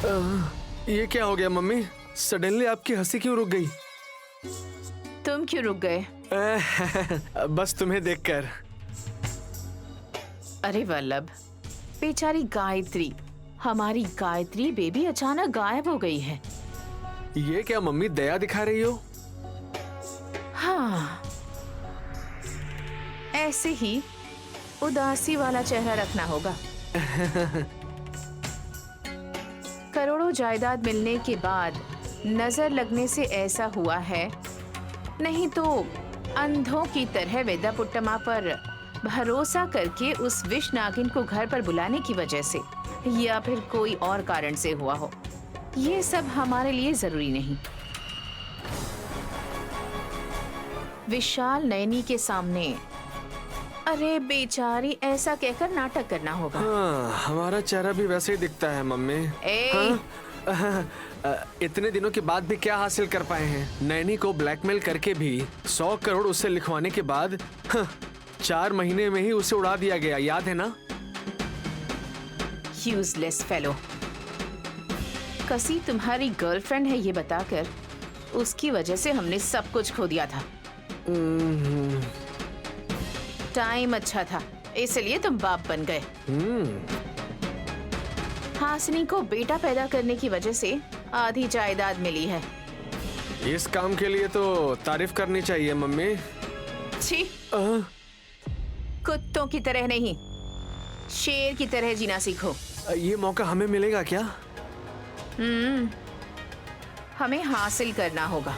ये क्या हो गया मम्मी? सडनली आपकी हंसी क्यों रुक गई? तुम क्यों रुक गए? बस तुम्हें देखकर। अरे वल्लभ, बेचारी गायत्री, हमारी गायत्री बेबी अचानक गायब हो गई है। ये क्या मम्मी, दया दिखा रही हो? हाँ, ऐसे ही उदासी वाला चेहरा रखना होगा। करोड़ों जायदाद मिलने के बाद नजर लगने से ऐसा हुआ है, नहीं तो अंधों की तरह वेदापुट्टमा पर भरोसा करके उस विष नागिन को घर पर बुलाने की वजह से, या फिर कोई और कारण से हुआ हो। ये सब हमारे लिए जरूरी नहीं। विशाल नयनी के सामने अरे बेचारी ऐसा कहकर नाटक करना होगा। हाँ, हमारा चेहरा भी वैसे ही दिखता है मम्मी। इतने दिनों के बाद भी क्या हासिल कर पाए हैं? नैनी को ब्लैकमेल करके भी 100 करोड़ उसे लिखवाने के बाद 4 महीने में ही उसे उड़ा दिया गया, याद है ना? Useless fellow. कसी तुम्हारी गर्लफ्रेंड है ये बताकर उसकी वजह से हमने सब कुछ खो दिया था। टाइम अच्छा था इसलिए तुम बाप बन गए। हासिनी को बेटा पैदा करने की वजह से आधी जायदाद मिली है। इस काम के लिए तो तारीफ करनी चाहिए मम्मी। छी, कुत्तों की तरह नहीं, शेर की तरह जीना सीखो। ये मौका हमें मिलेगा क्या? हमें हासिल करना होगा।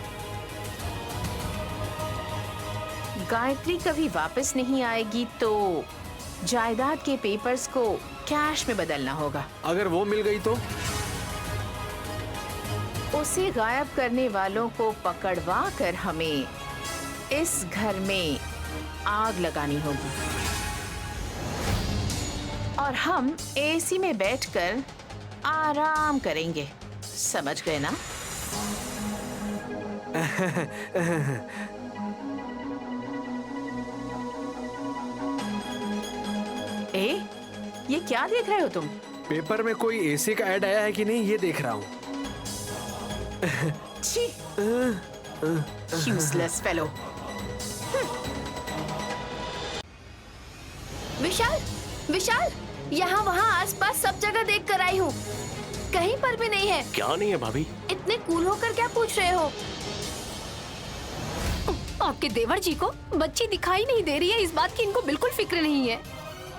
गायत्री कभी वापस नहीं आएगी तो जायदाद के पेपर्स को कैश में बदलना होगा। अगर वो मिल गई तो? उसे गायब करने वालों को पकड़वा कर हमें इस घर में आग लगानी होगी और हम एसी में बैठकर आराम करेंगे। समझ गए ना? ये क्या देख रहे हो तुम? पेपर में कोई एसी का ऐड आया है कि नहीं ये देख रहा हूँ। छी, यूजलेस फेलो। विशाल, विशाल, यहाँ वहाँ आसपास सब जगह देख कर आई हूँ, कहीं पर भी नहीं है। क्या नहीं है भाभी? इतने कूल होकर क्या पूछ रहे हो? आपके देवर जी को बच्ची दिखाई नहीं दे रही है, इस बात की इनको बिल्कुल फिक्र नहीं है।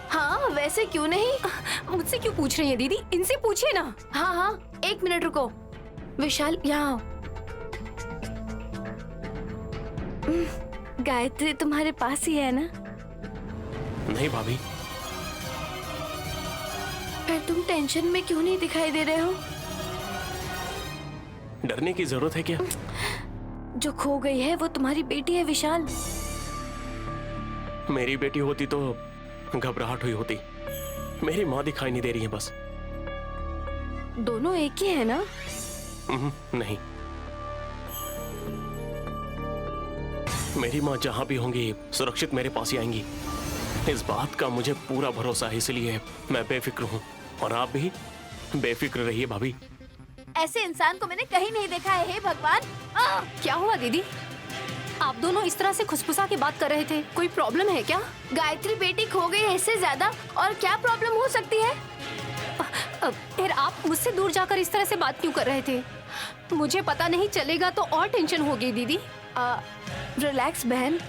हाँ, वैसे क्यों नहीं? मुझसे क्यों पूछ रही है दीदी? इनसे पूछिए ना। हाँ हाँ, 1 मिनट रुको। विशाल, यहाँ आओ। गायत्री तुम्हारे पास ही है ना? नहीं भाभी। फिर तुम टेंशन में क्यों नहीं दिखाई दे रहे हो? डरने की जरूरत है क्या? जो खो गई है वो तुम्हारी बेटी है विशाल। मेरी बेटी होती तो घबराहट हुई होती। मेरी माँ दिखाई नहीं दे रही है बस। दोनों एक ही है ना? नहीं, मेरी माँ जहाँ भी होंगी सुरक्षित मेरे पास ही आएंगी। इस बात का मुझे पूरा भरोसा है, इसलिए मैं बेफिक्र हूँ और आप भी बेफिक्र रहिए भाभी। ऐसे इंसान को मैंने कहीं नहीं देखा है। हे भगवान! क्या हुआ दीदी? आप दोनों इस तरह से खुसफुसा के बात कर रहे थे, कोई प्रॉब्लम है क्या? गायत्री बेटी खो गई है, इससे ज्यादा और क्या प्रॉब्लम हो सकती है? फिर आप मुझसे दूर जाकर इस तरह से बात क्यों कर रहे थे? मुझे पता नहीं चलेगा तो और टेंशन होगी दीदी। रिलैक्स बहन,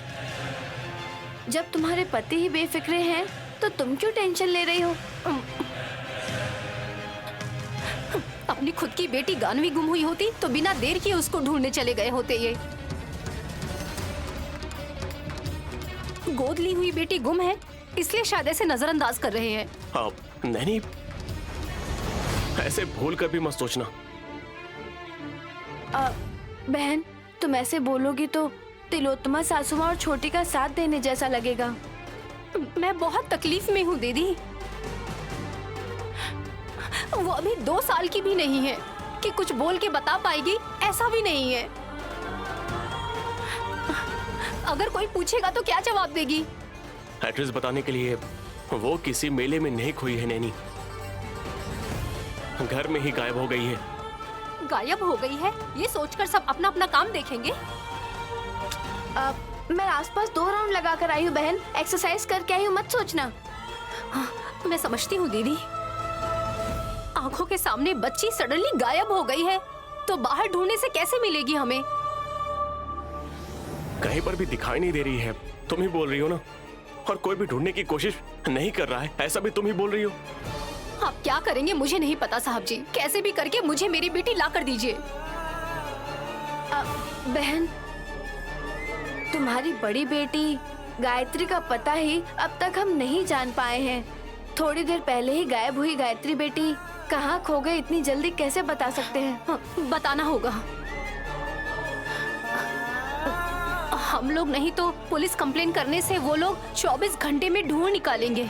जब तुम्हारे पति ही बेफिक्रे हैं तो तुम क्यों टेंशन ले रही हो? अपनी खुद की बेटी गानवी गुम हुई होती तो बिना देर किए उसको ढूंढने चले गए होते। ये गोद ली हुई बेटी गुम है इसलिए शायद ऐसे नजरअंदाज कर रहे हैं। नहीं, ऐसे भूल कर भी मत सोचना। बहन, तुम ऐसे बोलोगी तो तिलोत्तमा सासू माँ और छोटी का साथ देने जैसा लगेगा। मैं बहुत तकलीफ में हूँ दीदी। वो अभी 2 साल की भी नहीं है कि कुछ बोल के बता पाएगी, ऐसा भी नहीं है। अगर कोई पूछेगा तो क्या जवाब देगी? एड्रेस बताने के लिए वो किसी मेले में नहीं खोई है नैनी। घर में ही गायब हो गई है। गायब हो गई है ये सोचकर सब अपना अपना काम देखेंगे। मैं आसपास 2 राउंड लगा कर आई हूँ बहन, एक्सरसाइज करके आई हूँ, मत सोचना। मैं समझती हूँ दीदी, आंखों के सामने बच्ची सडनली गायब हो गई है तो बाहर ढूंढने से कैसे मिलेगी हमें? कहीं पर भी दिखाई नहीं दे रही है, तुम ही बोल रही हो ना। और कोई भी ढूंढने की कोशिश नहीं कर रहा है, ऐसा भी तुम ही बोल रही हो। आप क्या करेंगे मुझे नहीं पता साहब जी, कैसे भी करके मुझे मेरी बेटी ला कर दीजिए। बहन, तुम्हारी बड़ी बेटी गायत्री का पता ही अब तक हम नहीं जान पाए हैं। थोड़ी देर पहले ही गायब हुई गायत्री बेटी कहाँ खो गई इतनी जल्दी कैसे बता सकते हैं? हाँ, बताना होगा। हम लोग नहीं तो पुलिस कंप्लेन करने से वो लोग 24 घंटे में ढूंढ निकालेंगे।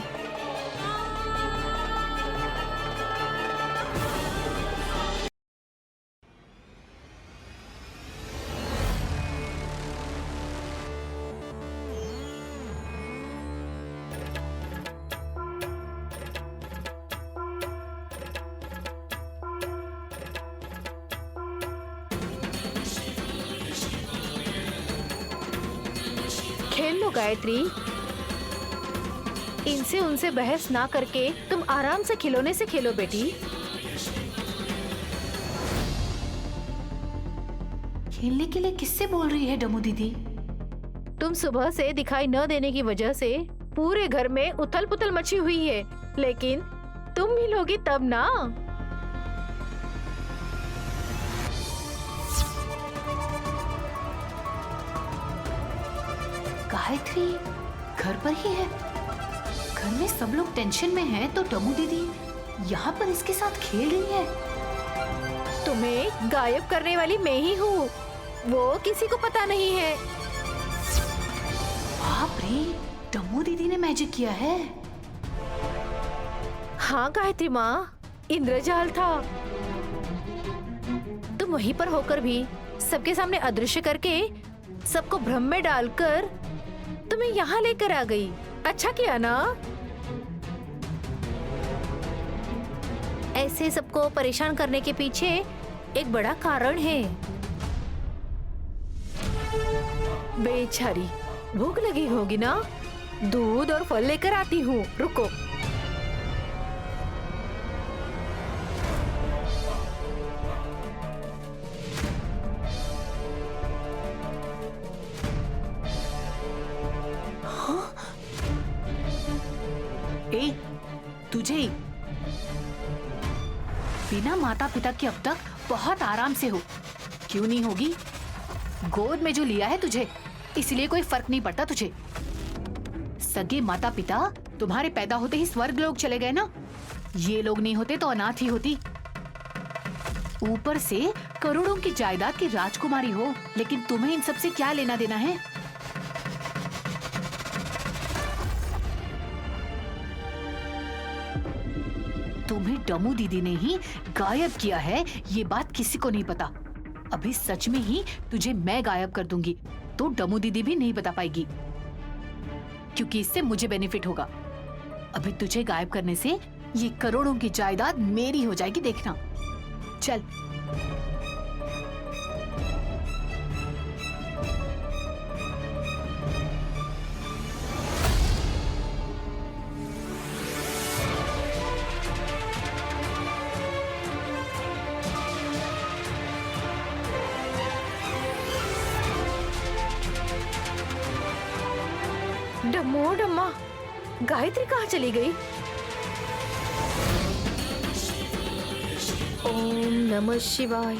खेल लो गायत्री, इनसे उनसे बहस ना करके तुम आराम से खिलौने से खेलो बेटी। खेलने के लिए किससे बोल रही है डमू दीदी? तुम सुबह से दिखाई न देने की वजह से पूरे घर में उथल पुथल मची हुई है, लेकिन तुम मिलोगी तब ना। गायत्री घर पर ही है। घर में सब लोग टेंशन में हैं, तो डमू दीदी यहाँ पर इसके साथ खेल रही है। तुम्हें गायब करने वाली मैं ही हूँ, वो किसी को पता नहीं है। बाप रे, डमू दीदी ने मैजिक किया है। हाँ गायत्री माँ, इंद्रजाल था। तुम वहीं पर होकर भी सबके सामने अदृश्य करके सबको भ्रम में डालकर तुम्हें यहाँ लेकर आ गई। अच्छा किया ना? ऐसे सबको परेशान करने के पीछे एक बड़ा कारण है। बेचारी भूख लगी होगी ना, दूध और फल लेकर आती हूँ, रुको। ए, तुझे बिना माता पिता के अब तक बहुत आराम से हो, क्यों नहीं होगी? गोद में जो लिया है तुझे, इसलिए कोई फर्क नहीं पड़ता तुझे। सगे माता पिता तुम्हारे पैदा होते ही स्वर्ग लोग चले गए ना, ये लोग नहीं होते तो अनाथ ही होती। ऊपर से करोड़ों की जायदाद की राजकुमारी हो, लेकिन तुम्हें इन सब से क्या लेना देना है? तुम्हें डमू दीदी ने ही गायब किया है, ये बात किसी को नहीं पता। अभी सच में ही तुझे मैं गायब कर दूंगी, तो डमू दीदी भी नहीं बता पाएगी, क्योंकि इससे मुझे बेनिफिट होगा। अभी तुझे गायब करने से ये करोड़ों की जायदाद मेरी हो जाएगी, देखना। चल। डम्मो डम्मा, गायत्री कहाँ चली गई? ओम नमः शिवाय।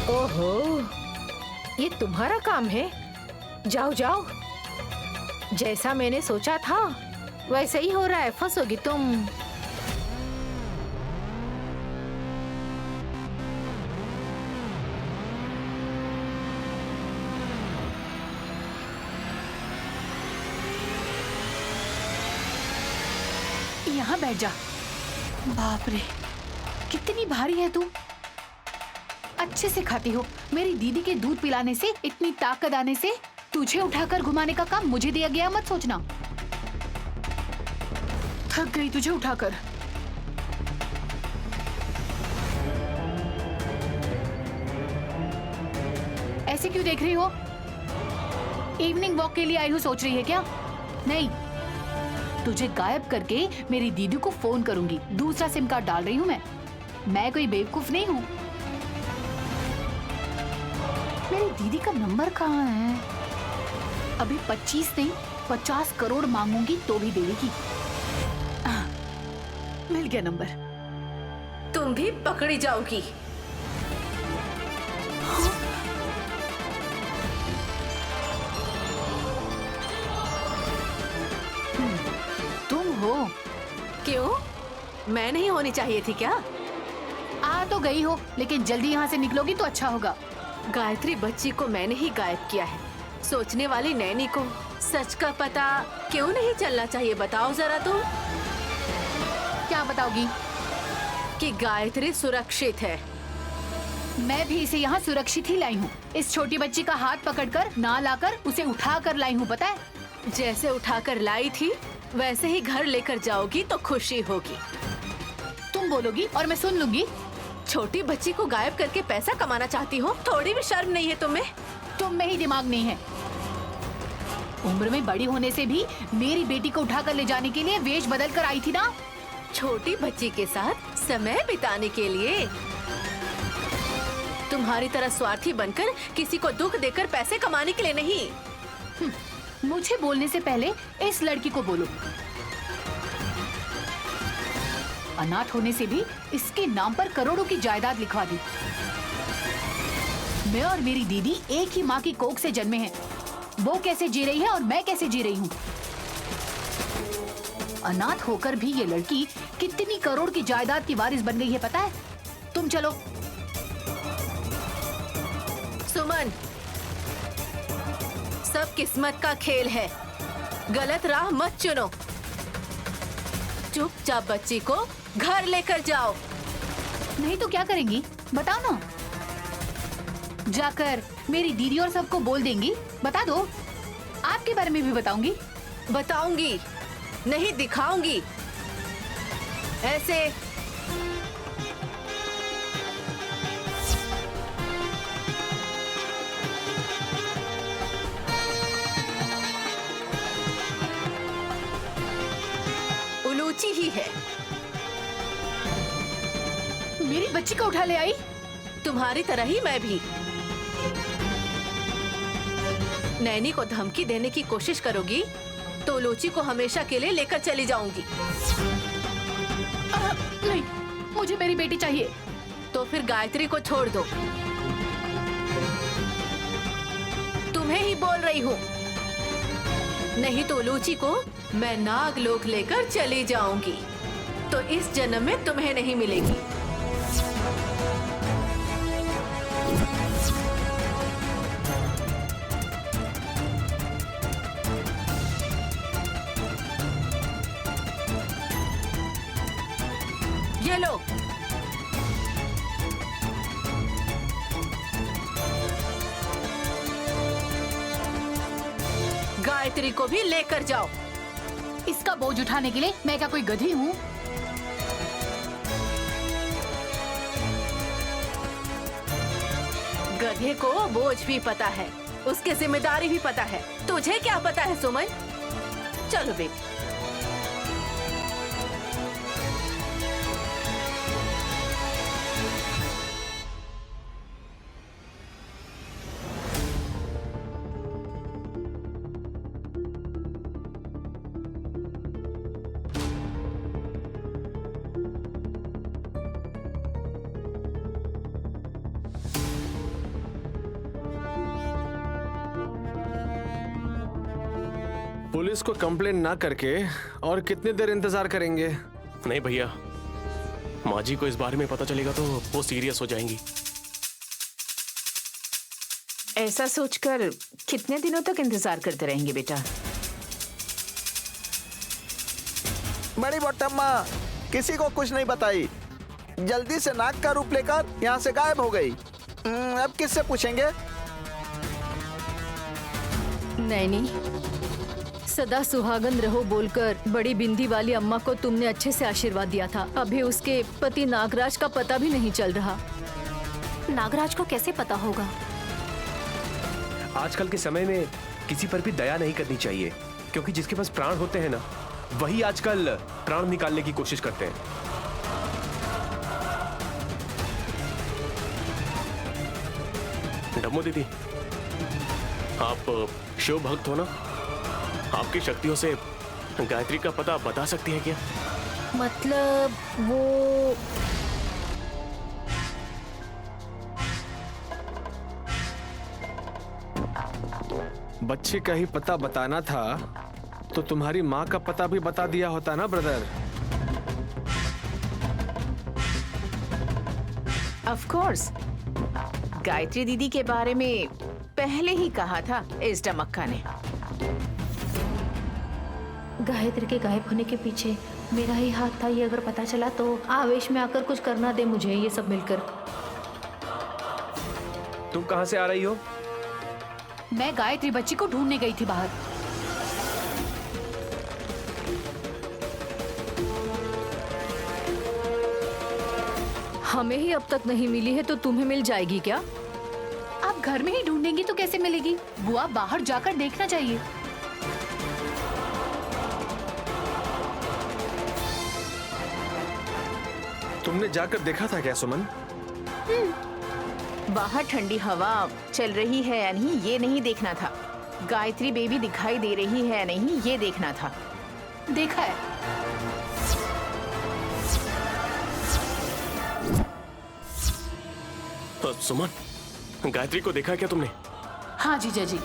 ओहो, ये तुम्हारा काम है? जाओ जाओ, जैसा मैंने सोचा था वैसे ही हो रहा है, फंसोगी तुम। यहाँ बैठ जा। बाप रे, कितनी भारी है तू। अच्छे से खाती हो। मेरी दीदी के दूध पिलाने से इतनी ताकत आने से तुझे उठाकर घुमाने का काम मुझे दिया गया मत सोचना। थक गई तुझे उठाकर। ऐसे क्यों देख रही हो? इवनिंग वॉक के लिए आई हूँ सोच रही है क्या? नहीं, तुझे गायब करके मेरी दीदी को फोन करूंगी। दूसरा सिम कार्ड डाल रही हूँ मैं कोई बेवकूफ नहीं हूँ। मेरी दीदी का नंबर कहाँ है? अभी 25 नहीं 50 करोड़ मांगूंगी तो भी देगी। मिल गया नंबर। तुम भी पकड़ी जाओगी। तुम हो? क्यों? मैं नहीं होनी चाहिए थी क्या? आ तो गई हो, लेकिन जल्दी यहाँ से निकलोगी तो अच्छा होगा। गायत्री बच्ची को मैंने ही गायब किया है। सोचने वाली नैनी को सच का पता क्यों नहीं चलना चाहिए? बताओ जरा तुम। क्या बताओगी? कि गायत्री सुरक्षित है। मैं भी इसे यहाँ सुरक्षित ही लाई हूँ। इस छोटी बच्ची का हाथ पकड़कर ना लाकर उसे उठा कर लाई हूँ, पता है? जैसे उठाकर लाई थी वैसे ही घर लेकर जाओगी तो खुशी होगी। तुम बोलोगी और मैं सुन लूंगी। छोटी बच्ची को गायब करके पैसा कमाना चाहती हो? थोड़ी भी शर्म नहीं है तुम्हें? तुम में ही दिमाग नहीं है। उम्र में बड़ी होने से भी मेरी बेटी को उठाकर ले जाने के लिए वेश बदल कर आई थी ना। छोटी बच्ची के साथ समय बिताने के लिए। तुम्हारी तरह स्वार्थी बनकर किसी को दुख देकर पैसे कमाने के लिए नहीं। मुझे बोलने से पहले इस लड़की को बोलो। अनाथ होने से भी इसके नाम पर करोड़ों की जायदाद लिखवा दी। मैं और मेरी दीदी एक ही माँ की कोख से जन्मे हैं। वो कैसे जी रही है और मैं कैसे जी रही हूँ। अनाथ होकर भी ये लड़की कितनी करोड़ की जायदाद की वारिस बन गई है पता है? तुम चलो। सुमन, सब किस्मत का खेल है। गलत राह मत चुनो। चुपचाप बच्ची को घर लेकर जाओ। नहीं तो क्या करेंगी बताओ ना। जाकर मेरी दीदी और सबको बोल देंगी? बता दो, आपके बारे में भी बताऊंगी। बताऊंगी नहीं, दिखाऊंगी। ऐसे उलूची ही है। मेरी बच्ची को उठा ले आई? तुम्हारी तरह ही मैं भी। नैनी को धमकी देने की कोशिश करोगी तो उलूची को हमेशा के लिए लेकर चली जाऊंगी। नहीं, मुझे मेरी बेटी चाहिए। तो फिर गायत्री को छोड़ दो। तुम्हें ही बोल रही हूँ। नहीं तो उलूची को मैं नागलोक लेकर चली जाऊंगी। तो इस जन्म में तुम्हें नहीं मिलेगी। ये लो। गायत्री को भी लेकर जाओ। इसका बोझ उठाने के लिए मैं क्या कोई गधी हूँ? गधे को बोझ भी पता है, उसकी जिम्मेदारी भी पता है। तुझे क्या पता है सुमन? चलो बेटी। पुलिस को कंप्लेन ना करके और कितनी देर इंतजार करेंगे? नहीं भैया, माँ जी को इस बारे में पता चलेगा तो वो सीरियस हो जाएंगी। ऐसा सोचकर कितने दिनों तक इंतजार करते रहेंगे बेटा? बड़ी बोटम्मा किसी को कुछ नहीं बताई, जल्दी से नाग का रूप लेकर यहाँ से गायब हो गई। अब किससे पूछेंगे? नैनी, सदा सुहागन रहो बोलकर बड़ी बिंदी वाली अम्मा को तुमने अच्छे से आशीर्वाद दिया था। अभी उसके पति नागराज का पता भी नहीं चल रहा। नागराज को कैसे पता होगा? आजकल के समय में किसी पर भी दया नहीं करनी चाहिए, क्योंकि जिसके पास प्राण होते हैं ना, वही आजकल प्राण निकालने की कोशिश करते हैं। डम्मू दीदी, आप शिव भक्त हो ना? आपकी शक्तियों से गायत्री का पता बता सकती है क्या? मतलब वो बच्चे का ही पता बताना था तो तुम्हारी माँ का पता भी बता दिया होता ना ब्रदर। ऑफ कोर्स, गायत्री दीदी के बारे में पहले ही कहा था इस डमक्का ने। गायत्री के गायब होने के पीछे मेरा ही हाथ था, ये अगर पता चला तो आवेश में आकर कुछ करना दे मुझे ये सब मिलकर। तुम कहां से आ रही हो? मैं गायत्री बच्ची को ढूंढने गई थी बाहर। हमें ही अब तक नहीं मिली है तो तुम्हें मिल जाएगी क्या? आप घर में ही ढूंढेंगी तो कैसे मिलेगी? बुआ, बाहर जाकर देखना चाहिए। तुमने जाकर देखा था क्या सुमन? बाहर ठंडी हवा चल रही है या नहीं ये नहीं देखना था। गायत्री बेबी दिखाई दे रही है या नहीं ये देखना था। देखा है। सुमन, गायत्री को देखा क्या तुमने? हाँ जीजा जी।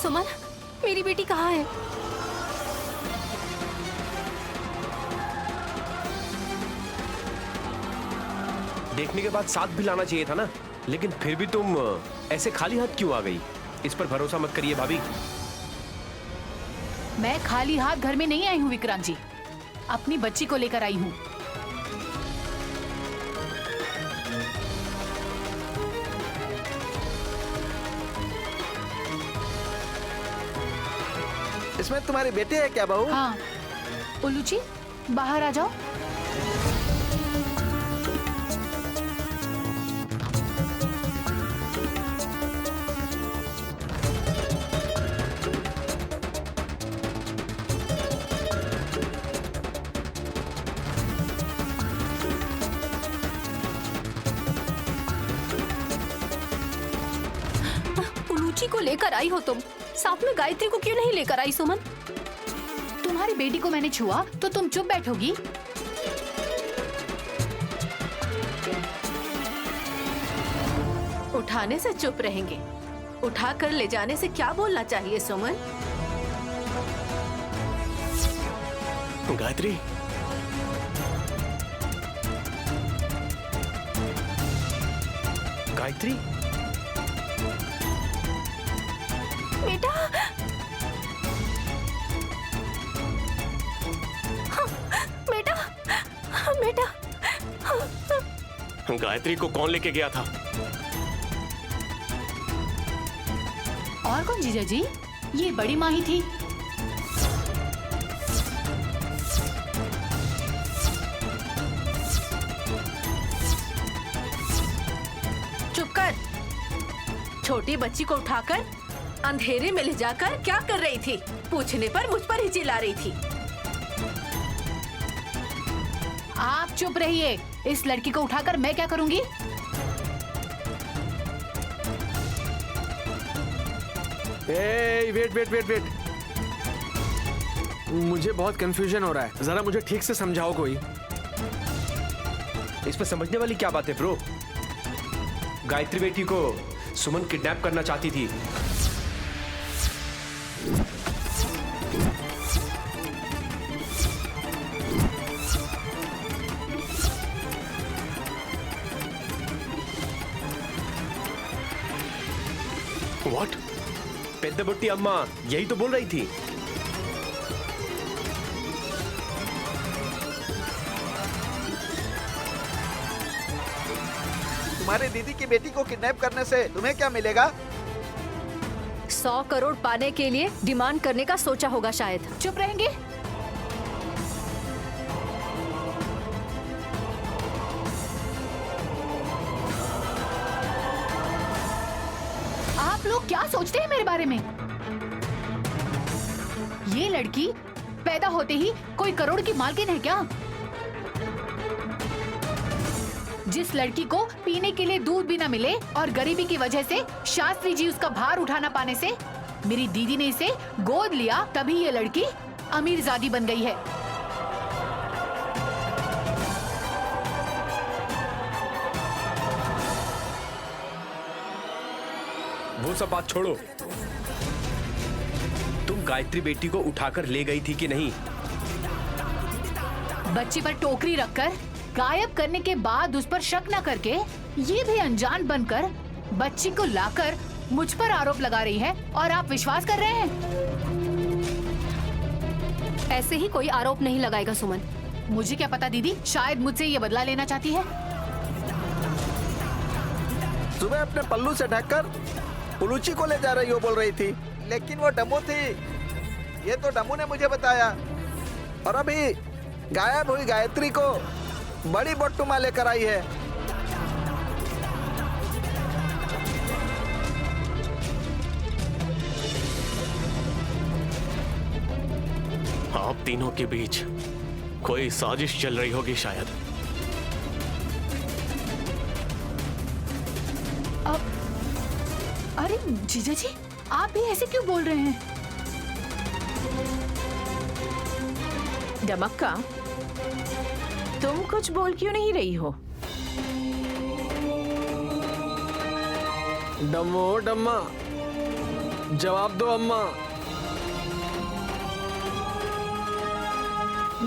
सुमन, मेरी बेटी कहाँ है? देखने के बाद साथ भी लाना चाहिए था ना, लेकिन फिर भी तुम ऐसे खाली हाथ क्यों आ गई? इस पर भरोसा मत करिए भाभी। मैं खाली हाथ घर में नहीं आई हूँ विक्रांत जी, अपनी बच्ची को लेकर आई हूँ। इसमें तुम्हारी बेटी है क्या बहू? हाँ, उल्लू जी बाहर आ जाओ। उलूची को लेकर आई हो तुम, साथ में गायत्री को क्यों नहीं लेकर आई सुमन? तुम्हारी बेटी को मैंने छुआ तो तुम चुप बैठोगी? उठाने से चुप रहेंगे, उठा कर ले जाने से क्या बोलना चाहिए सुमन? गायत्री, गायत्री, बेटा, बेटा, बेटा, गायत्री को कौन लेके गया था? और कौन जीजा जी? ये बड़ी माँ ही थी। चुप कर। छोटी बच्ची को उठाकर अंधेरे में ले जाकर क्या कर रही थी? पूछने पर मुझ पर ही चिल्ला रही थी। आप चुप रहिए। इस लड़की को उठाकर मैं क्या करूंगी? वेट वेट वेट वेट, मुझे बहुत कंफ्यूजन हो रहा है, जरा मुझे ठीक से समझाओ कोई। इसमें समझने वाली क्या बात है ब्रो? गायत्री बेटी को सुमन किडनैप करना चाहती थी। What? पेद्दबुट्टी अम्मा यही तो बोल रही थी। तुम्हारी दीदी की बेटी को किडनैप करने से तुम्हें क्या मिलेगा? 100 करोड़ पाने के लिए डिमांड करने का सोचा होगा शायद। चुप रहेंगे? आप लोग क्या सोचते हैं मेरे बारे में? ये लड़की पैदा होते ही कोई करोड़ की मालकिन है क्या? जिस लड़की को पीने के लिए दूध भी न मिले और गरीबी की वजह से शास्त्री जी उसका भार उठा ना पाने से मेरी दीदी ने इसे गोद लिया, तभी ये लड़की अमीरजादी बन गई है। वो सब बात छोड़ो, तुम गायत्री बेटी को उठाकर ले गई थी कि नहीं? बच्ची पर टोकरी रखकर गायब करने के बाद उस पर शक न करके ये भी अनजान बनकर बच्ची को लाकर मुझ पर आरोप लगा रही है और आप विश्वास कर रहे हैं? ऐसे ही कोई आरोप नहीं लगाएगा सुमन। मुझे क्या पता दीदी, शायद मुझसे ये बदला लेना चाहती है। सुबह अपने पल्लू से ढककर उलूची को ले जा रही हो बोल रही थी, लेकिन वो डमू थी, ये तो डमू ने मुझे बताया। और अभी गायब हुई गायत्री को बड़ी बट्टुमा लेकर आई है। आप तीनों के बीच कोई साजिश चल रही होगी शायद। अरे जीजा जी, आप भी ऐसे क्यों बोल रहे हैं? डमक्का, तुम कुछ बोल क्यों नहीं रही हो? डम्मो डम्मा, जवाब दो अम्मा।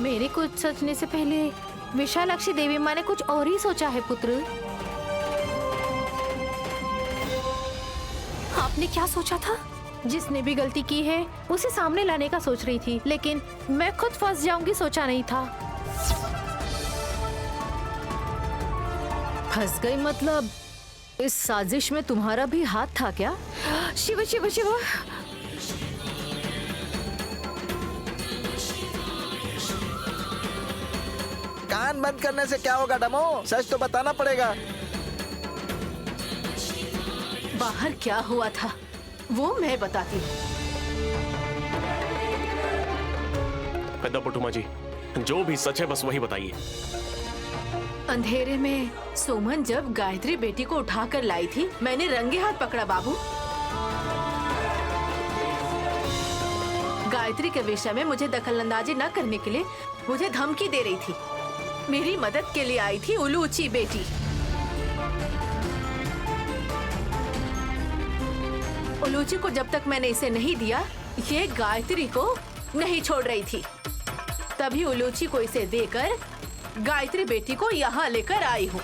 मेरे कुछ सोचने से पहले विशालाक्षी देवी माँ ने कुछ और ही सोचा है पुत्र। आपने क्या सोचा था? जिसने भी गलती की है उसे सामने लाने का सोच रही थी, लेकिन मैं खुद फंस जाऊंगी सोचा नहीं था। फंस गई मतलब इस साजिश में तुम्हारा भी हाथ था क्या? शिव शिव शिव। कान बंद करने से क्या होगा डमो? सच तो बताना पड़ेगा। बाहर क्या हुआ था वो मैं बताती हूँ। पेद्दा पुट्टुमा जी, जो भी सच है बस वही बताइए। अंधेरे में सुमन जब गायत्री बेटी को उठाकर लाई थी, मैंने रंगे हाथ पकड़ा बाबू। गायत्री के विषय में मुझे दखलंदाजी न करने के लिए मुझे धमकी दे रही थी। मेरी मदद के लिए आई थी उलूची बेटी। उलूची को जब तक मैंने इसे नहीं दिया, ये गायत्री को नहीं छोड़ रही थी। तभी उलूची को इसे देकर गायत्री बेटी को यहाँ लेकर आई हूँ।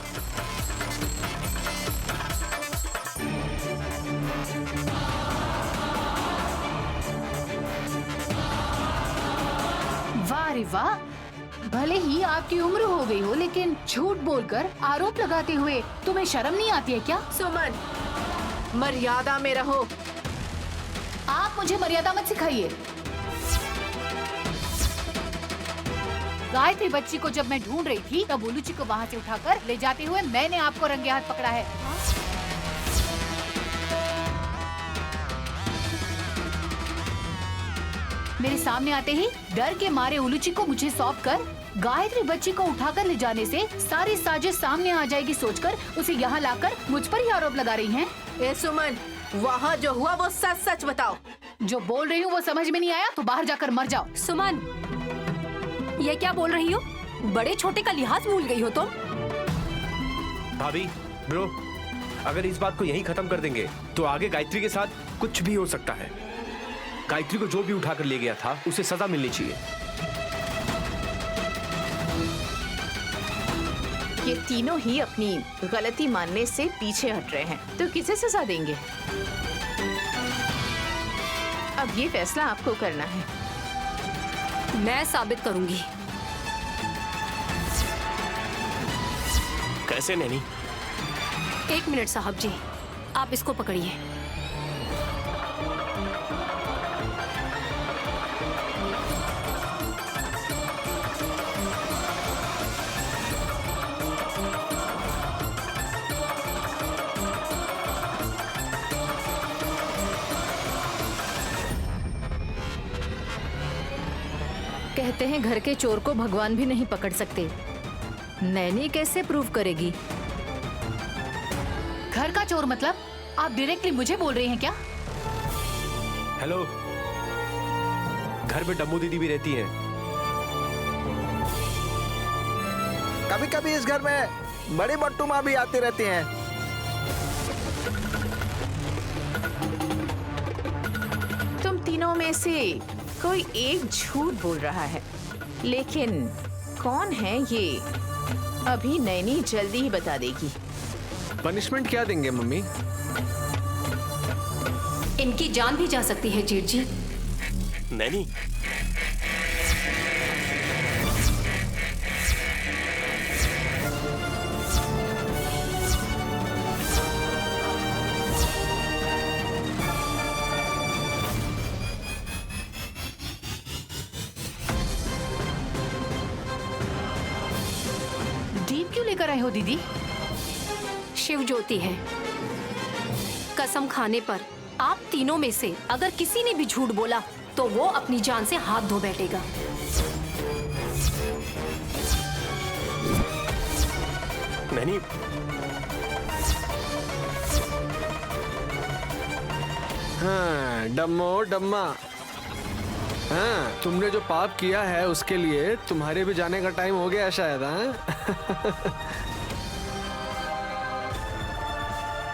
वाह रे वाह, भले ही आपकी उम्र हो गई हो, लेकिन झूठ बोलकर आरोप लगाते हुए तुम्हें शर्म नहीं आती है क्या? सुमन, मर्यादा में रहो। आप मुझे मर्यादा मत सिखाइए। गायत्री बच्ची को जब मैं ढूंढ रही थी, तब उलूची को वहाँ से उठाकर ले जाते हुए मैंने आपको रंगे हाथ पकड़ा है। मेरे सामने आते ही डर के मारे उलूची को मुझे सौंप कर गायत्री बच्ची को उठाकर ले जाने से सारी साजिश सामने आ जाएगी सोचकर उसे यहाँ लाकर मुझ पर ही आरोप लगा रही हैं। ए सुमन, वहाँ जो हुआ वो सच सच बताओ। जो बोल रही हूँ वो समझ में नहीं आया तो बाहर जाकर मर जाओ। सुमन, ये क्या बोल रही हो? बड़े छोटे का लिहाज भूल गई हो तुम। भाभी, ब्रो, अगर इस बात को यहीं खत्म कर देंगे तो आगे गायत्री के साथ कुछ भी हो सकता है। गायत्री को जो भी उठाकर ले गया था उसे सजा मिलनी चाहिए। ये तीनों ही अपनी गलती मानने से पीछे हट रहे हैं, तो किसे सजा देंगे? अब ये फैसला आपको करना है। मैं साबित करूंगी। कैसे नैनी? एक मिनट साहब जी, आप इसको पकड़िए। कहते हैं घर के चोर को भगवान भी नहीं पकड़ सकते। नैनी कैसे प्रूव करेगी? घर का चोर मतलब आप डायरेक्टली मुझे बोल रहे हैं क्या? हेलो, घर में डम्मू दीदी भी रहती हैं। कभी कभी इस घर में बड़ी बट्टू माँ भी आती रहती हैं। तुम तीनों में से कोई एक झूठ बोल रहा है, लेकिन कौन है ये अभी नैनी जल्दी ही बता देगी। पनिशमेंट क्या देंगे मम्मी? इनकी जान भी जा सकती है जीत जी। नैनी, दीप क्यों लेकर आए हो दीदी? शिव ज्योति है। कसम खाने पर आप तीनों में से अगर किसी ने भी झूठ बोला तो वो अपनी जान से हाथ धो बैठेगा। नैनी, हाँ डम्मो डम्मा, हाँ तुमने जो पाप किया है उसके लिए तुम्हारे भी जाने का टाइम हो गया शायद। हाँ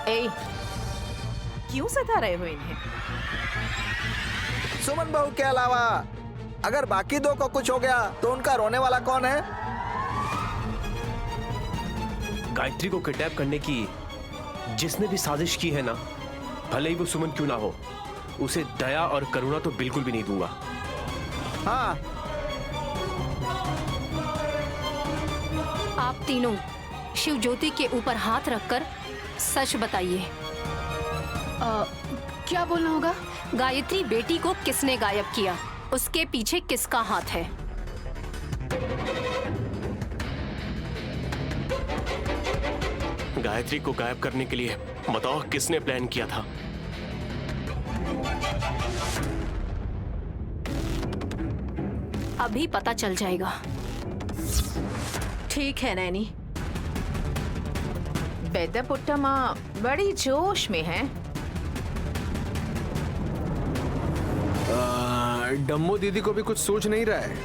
ए, क्यों सता रहे हो इन्हें? सुमन बहू के अलावा अगर बाकी दो को कुछ हो गया तो उनका रोने वाला कौन है? गायत्री को किडनैप करने की जिसने भी साजिश की है ना, भले ही वो सुमन क्यों ना हो, उसे दया और करुणा तो बिल्कुल भी नहीं दूंगा। हाँ, आप तीनों शिव ज्योति के ऊपर हाथ रखकर सच बताइए। क्या बोलना होगा? गायत्री बेटी को किसने गायब किया? उसके पीछे किसका हाथ है? गायत्री को गायब करने के लिए बताओ किसने प्लान किया था? अभी पता चल जाएगा। ठीक है नैनी। बेदपुट्टमा बड़ी जोश में है। डम्मो दीदी को भी कुछ सोच नहीं रहा है।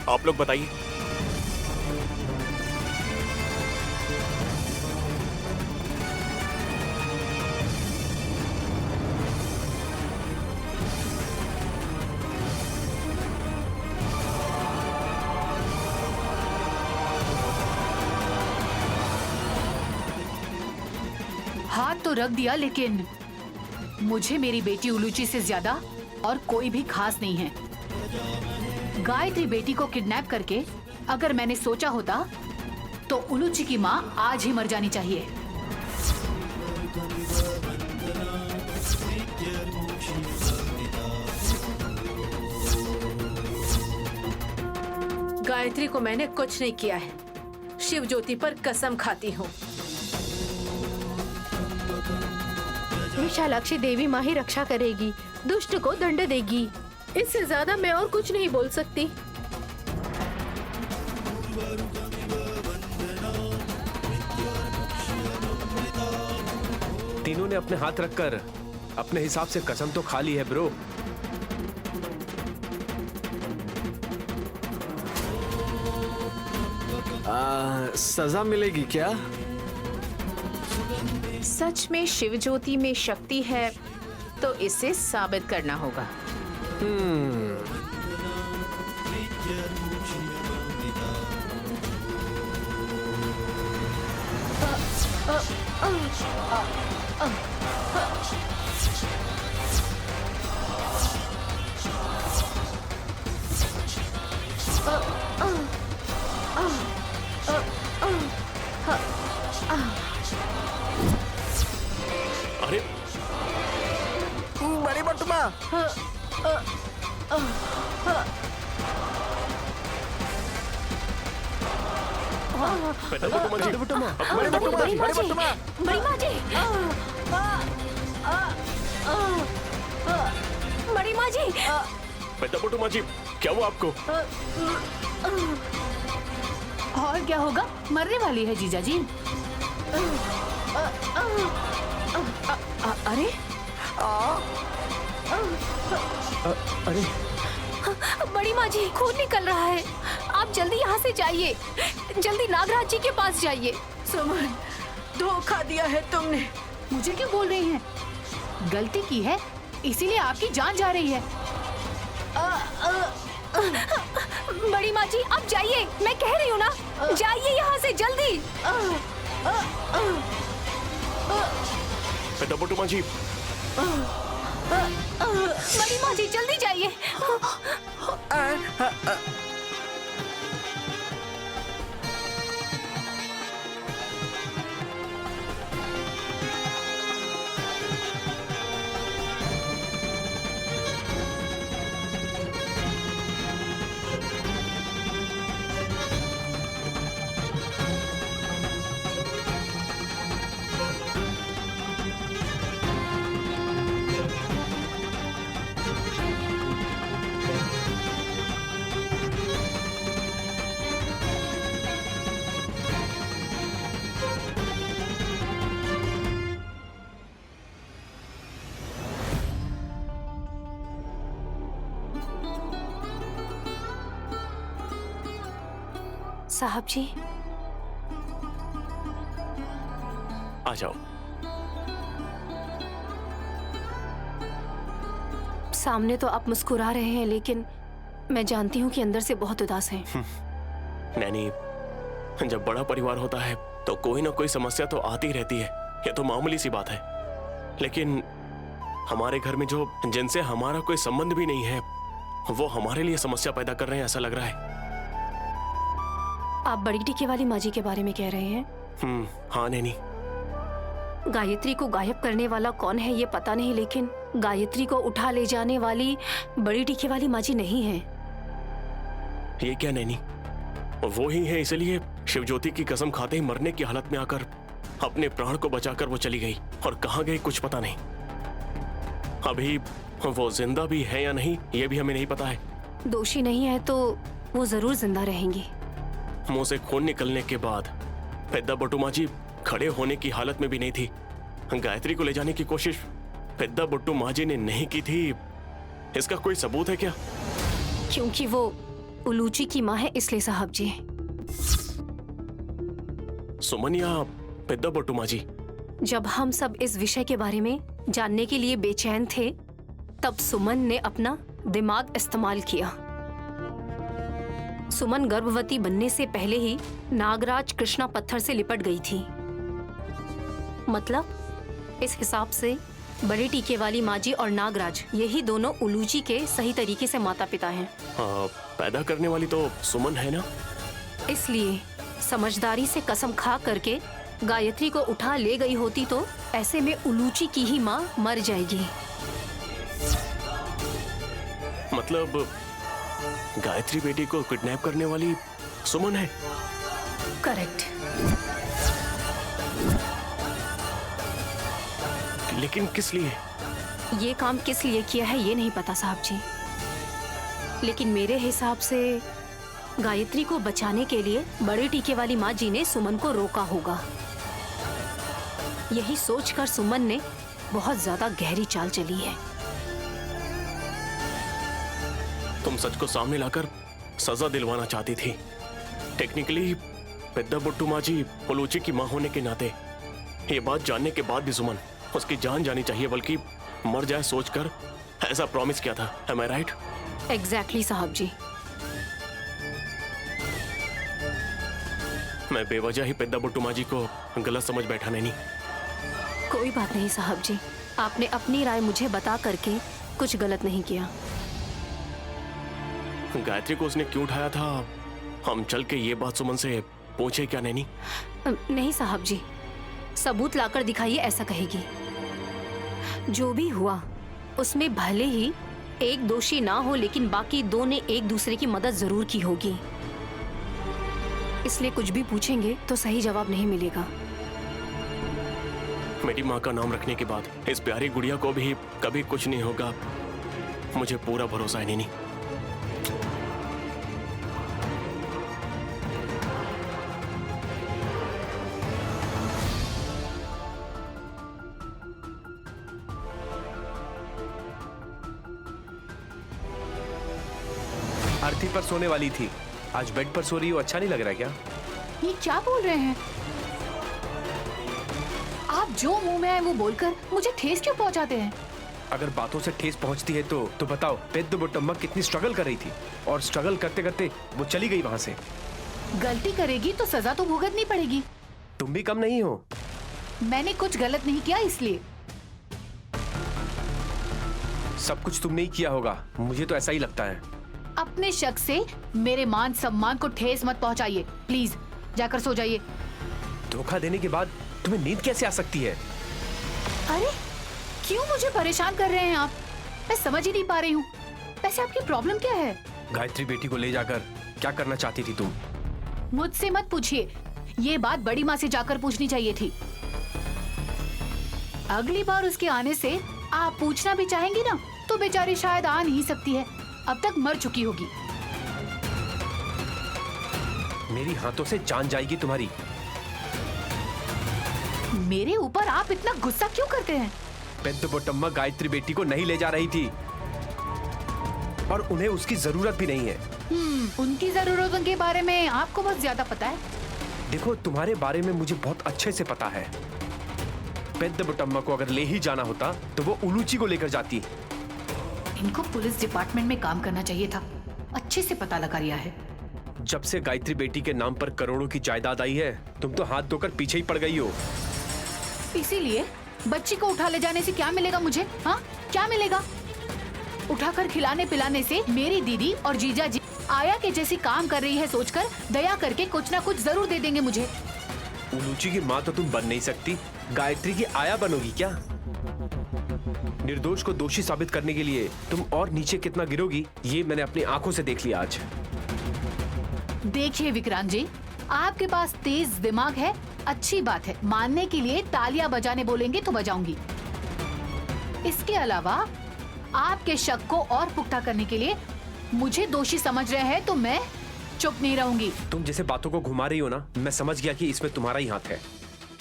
आप लोग बताइए। हाथ तो रख दिया, लेकिन मुझे मेरी बेटी उलूची से ज्यादा और कोई भी खास नहीं है। गायत्री बेटी को किडनैप करके अगर मैंने सोचा होता तो उलूची की माँ आज ही मर जानी चाहिए। गायत्री को मैंने कुछ नहीं किया है। शिव ज्योति पर कसम खाती हूँ। विशालाक्षी देवी माँ ही रक्षा करेगी, दुष्ट को दंड देगी। इससे ज्यादा मैं और कुछ नहीं बोल सकती। तीनों ने अपने हाथ रखकर अपने हिसाब से कसम तो खा ली है ब्रो। सजा मिलेगी क्या? सच में शिव ज्योति में शक्ति है तो इसे साबित करना होगा। पेद्दा बुट्टू माजी, बड़ी बट्टुमा बड़ी माँ जी, बड़ी माँ जी, पेद्दा बुट्टू माजी, क्या हुआ आपको? और क्या होगा, मरने वाली है जीजा जी। अरे अरे बड़ी माँ जी, खून निकल रहा है। आप जल्दी यहाँ से जाइए, जल्दी नागराज जी के पास जाइए। सुमन, धोखा दिया है तुमने। मुझे क्यों बोल रही हैं? गलती की है इसीलिए आपकी जान जा रही है। बड़ी माँ जी, आप जाइए, मैं कह रही हूँ ना, जाइए यहाँ से जल्दी। पेद्दा बुट्टू माजी, बड़ी माँ जी, जल्दी जाइए। साहब जी, आ जाओ। सामने तो आप मुस्कुरा रहे हैं, लेकिन मैं जानती हूँ कि अंदर से बहुत उदास हैं। नैनी, जब बड़ा परिवार होता है तो कोई ना कोई समस्या तो आती रहती है, ये तो मामूली सी बात है। लेकिन हमारे घर में जो जिनसे हमारा कोई संबंध भी नहीं है, वो हमारे लिए समस्या पैदा कर रहे हैं, ऐसा लग रहा है। आप बड़ी टीके वाली माँ जी के बारे में कह रहे हैं? हाँ नैनी। गायत्री को गायब करने वाला कौन है ये पता नहीं, लेकिन गायत्री को उठा ले जाने वाली बड़ी टीके वाली माँ जी नहीं है। ये क्या नैनी, वो ही है, इसलिए शिवज्योति की कसम खाते ही मरने की हालत में आकर अपने प्राण को बचाकर वो चली गई, और कहाँ गई कुछ पता नहीं। अभी वो जिंदा भी है या नहीं ये भी हमें नहीं पता है। दोषी नहीं है तो वो जरूर जिंदा रहेंगी। मुंह से खून निकलने के बाद पेद्दा बुट्टू माँ जी खड़े होने की हालत में भी नहीं थी। गायत्री को ले जाने की कोशिश पेद्दा बुट्टू माँ जी ने नहीं की थी, इसका कोई सबूत है क्या? क्योंकि वो उलूची की माँ है, इसलिए साहब जी। सुमन या पेद्दा बुट्टू माँ जी? जब हम सब इस विषय के बारे में जानने के लिए बेचैन थे, तब सुमन ने अपना दिमाग इस्तेमाल किया। सुमन गर्भवती बनने से पहले ही नागराज कृष्णा पत्थर से लिपट गई थी। मतलब इस हिसाब से बड़े टीके वाली माँ जी और नागराज, यही दोनों उलूची के सही तरीके से माता पिता हैं। पैदा करने वाली तो सुमन है ना? इसलिए समझदारी से कसम खा करके गायत्री को उठा ले गई होती तो ऐसे में उलूची की ही माँ मर जाएगी। मतलब गायत्री बेटी को किडनैप करने वाली सुमन है? करेक्ट। लेकिन किस लिए? ये काम किस लिए किया है ये नहीं पता साहब जी, लेकिन मेरे हिसाब से गायत्री को बचाने के लिए बड़े टीके वाली माँ जी ने सुमन को रोका होगा। यही सोचकर सुमन ने बहुत ज्यादा गहरी चाल चली है। तुम सच को सामने लाकर सजा दिलवाना चाहती थी। टेक्निकली पेद्दा बुट्टू माँ जी उलूची की माँ होने के नाते ये बात जानने के बाद भी सुमन उसकी जान जानी चाहिए, बल्कि मर जाए सोचकर ऐसा प्रॉमिस किया था। Am I right? एग्जैक्टली साहब जी। मैं बेवजह ही पेद्दा बुट्टू माँ जी को गलत समझ बैठा नहीं। कोई बात नहीं साहब जी, आपने अपनी राय मुझे बता करके कुछ गलत नहीं किया। गायत्री को उसने क्यों उठाया था, हम चल के ये बात सुमन से पूछे क्या नैनी? नहीं साहब जी, सबूत लाकर दिखाइए ऐसा कहेगी। जो भी हुआ उसमें भले ही एक दोषी ना हो, लेकिन बाकी दो ने एक दूसरे की मदद जरूर की होगी। इसलिए कुछ भी पूछेंगे तो सही जवाब नहीं मिलेगा। मेरी माँ का नाम रखने के बाद इस प्यारी गुड़िया को भी कभी कुछ नहीं होगा, मुझे पूरा भरोसा है नैनी। अर्थी पर सोने वाली थी, आज बेड पर सो रही हो, अच्छा नहीं लग रहा है क्या? ये क्या बोल रहे हैं आप? जो मुंह में है वो बोलकर मुझे ठेस क्यों पहुंचाते हैं? अगर बातों से ठेस पहुंचती है तो बताओ, पेद्दू बुट्टम्मा कितनी स्ट्रगल कर रही थी और स्ट्रगल करते करते वो चली गई वहां से। गलती करेगी तो सजा तो भुगतनी पड़ेगी। तुम भी कम नहीं हो। मैंने कुछ गलत नहीं किया इसलिए। सब कुछ तुमने ही किया होगा, मुझे तो ऐसा ही लगता है। अपने शक से मेरे मान सम्मान को ठेस मत पहुंचाइए, प्लीज जाकर सो जाइए। धोखा देने के बाद तुम्हें नींद कैसे आ सकती है? अरे क्यों मुझे परेशान कर रहे हैं आप? मैं समझ ही नहीं पा रही हूँ। वैसे आपकी प्रॉब्लम क्या है? गायत्री बेटी को ले जाकर क्या करना चाहती थी तुम? मुझसे मत पूछिए, ये बात बड़ी माँ से जाकर पूछनी चाहिए थी। अगली बार उसके आने से आप पूछना भी चाहेंगी ना, तो बेचारी शायद आ नहीं सकती है, अब तक मर चुकी होगी। मेरी हाथों से जान जाएगी तुम्हारी। मेरे ऊपर आप इतना गुस्सा क्यों करते हैं? पेद्दू बुट्टम्मा गायत्री बेटी को नहीं ले जा रही थी और उन्हें उसकी जरूरत भी नहीं है। उनकी जरूरतों के बारे में आपको बहुत ज्यादा पता है। देखो, तुम्हारे बारे में मुझे बहुत अच्छे से पता है। पेद्दू बुट्टम्मा को अगर ले ही जाना होता तो वो उलूची को लेकर जाती। इनको पुलिस डिपार्टमेंट में काम करना चाहिए था, अच्छे से पता लगा लिया है। जब से गायत्री बेटी के नाम पर करोड़ों की जायदाद आई है, तुम तो हाथ धोकर पीछे ही पड़ गई हो। इसीलिए बच्ची को उठा ले जाने से क्या मिलेगा मुझे? हाँ, क्या मिलेगा? उठाकर खिलाने पिलाने से मेरी दीदी और जीजा जी आया के जैसी काम कर रही है सोचकर दया करके कुछ ना कुछ जरूर दे देंगे मुझे। उलूची की माँ तो तुम बन नहीं सकती, गायत्री की आया बनोगी क्या? निर्दोष को दोषी साबित करने के लिए तुम और नीचे कितना गिरोगी, ये मैंने अपनी आंखों से देख लिया आज। देखिए विक्रांत जी, आपके पास तेज दिमाग है, अच्छी बात है। मानने के लिए तालियां बजाने बोलेंगे तो बजाऊंगी। इसके अलावा आपके शक को और पुख्ता करने के लिए मुझे दोषी समझ रहे हैं तो मैं चुप नहीं रहूंगी। तुम जैसे बातों को घुमा रही हो ना, मैं समझ गया कि इसमें तुम्हारा ही हाथ है।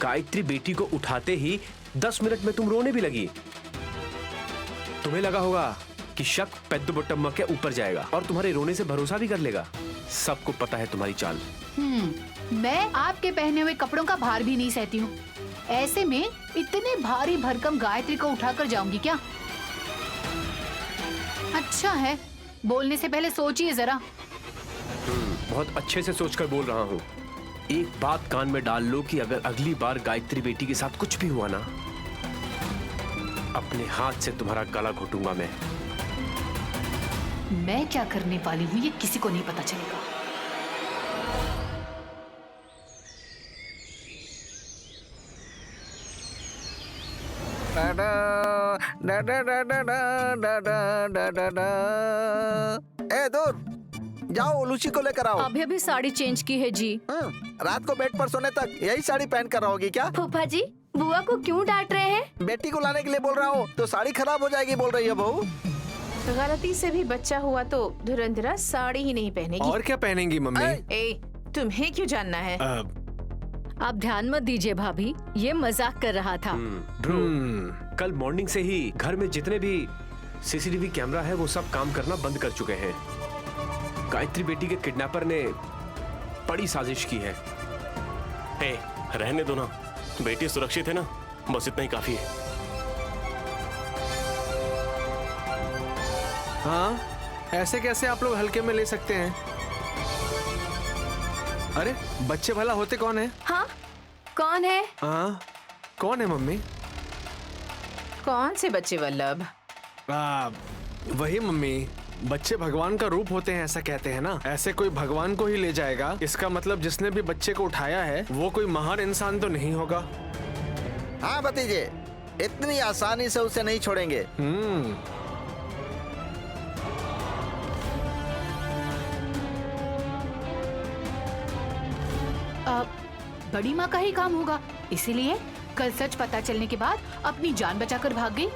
गायत्री बेटी को उठाते ही 10 मिनट में तुम रोने भी लगी। तुम्हें लगा होगा कि शक पेद्दू बुट्टम्मा के ऊपर जाएगा और तुम्हारे रोने से भरोसा भी कर लेगा। सबको पता है तुम्हारी चाल। मैं आपके पहने हुए कपड़ों का भार भी नहीं सहती हूँ। ऐसे में इतने भारी भरकम गायत्री को उठाकर जाऊंगी क्या? अच्छा है, बोलने से पहले सोचिए जरा। बहुत अच्छे से सोचकर बोल रहा हूँ। एक बात कान में डाल लो कि अगर अगली बार गायत्री बेटी के साथ कुछ भी हुआ ना, अपने हाथ से तुम्हारा गला घोटूंगा मैं। मैं क्या करने वाली हूँ ये किसी को नहीं पता चलेगा। ए दूर जाओ, उलूची को लेकर आओ। अभी अभी साड़ी चेंज की है जी। रात को बेड पर सोने तक यही साड़ी पहन कर रहोगी क्या? फूफा जी, बुआ को क्यों डांट रहे हैं? बेटी को लाने के लिए बोल रहा हूँ तो साड़ी खराब हो जाएगी बोल रही है बहू। गलती से भी बच्चा हुआ तो धुरंधरा साड़ी ही नहीं पहनेगी। और क्या पहनेंगी मम्मी? ए, तुम्हें क्यों जानना है? आप ध्यान मत दीजिए भाभी, ये मजाक कर रहा था। ब्रो, कल मॉर्निंग से ही घर में जितने भी सीसीटीवी कैमरा है वो सब काम करना बंद कर चुके हैं। गायत्री बेटी के किडनैपर ने बड़ी साजिश की है। ए, रहने दो ना, बेटी सुरक्षित है ना, बस इतना ही काफी है। हाँ, ऐसे कैसे आप लोग हल्के में ले सकते हैं? अरे बच्चे भला होते कौन है? हाँ, कौन है? हाँ, कौन है मम्मी? कौन से बच्चे वल्लभ? वही मम्मी, बच्चे भगवान का रूप होते हैं ऐसा कहते हैं ना। ऐसे कोई भगवान को ही ले जाएगा, इसका मतलब जिसने भी बच्चे को उठाया है वो कोई महान इंसान तो नहीं होगा। हाँ भतीजे, इतनी आसानी से उसे नहीं छोड़ेंगे। बड़ी माँ का ही काम होगा, इसीलिए कल सच पता चलने के बाद अपनी जान बचाकर भाग गई।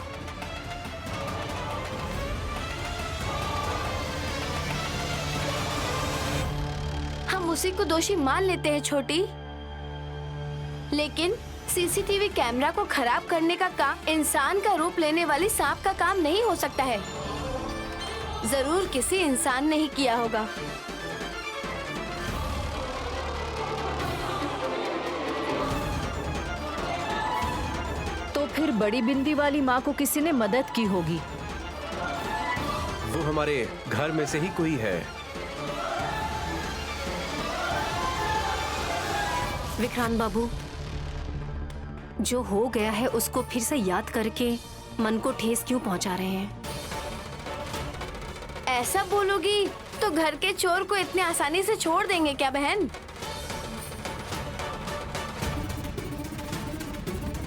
हम उसी को दोषी मान लेते हैं छोटी, लेकिन सीसीटीवी कैमरा को खराब करने का काम इंसान का रूप लेने वाली सांप का काम नहीं हो सकता है। जरूर किसी इंसान ने ही किया होगा। तो फिर बड़ी बिंदी वाली माँ को किसी ने मदद की होगी। वो हमारे घर में से ही कोई है। विक्रांत बाबू, जो हो गया है उसको फिर से याद करके मन को ठेस क्यों पहुंचा रहे हैं? ऐसा बोलोगी तो घर के चोर को इतने आसानी से छोड़ देंगे क्या बहन?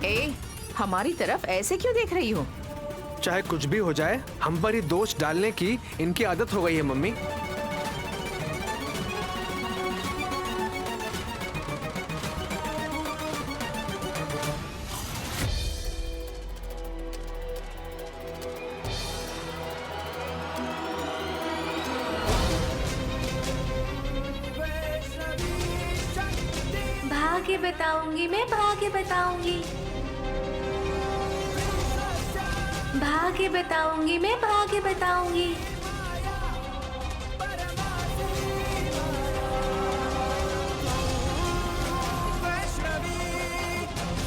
ए, हमारी तरफ ऐसे क्यों देख रही हो? चाहे कुछ भी हो जाए, हम पर ही दोष डालने की इनकी आदत हो गई है मम्मी। भाग्य बताऊंगी मैं, भाग्य बताऊंगी, भाग्य बताऊंगी मैं, भाग्य बताऊंगी।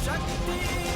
शक्ति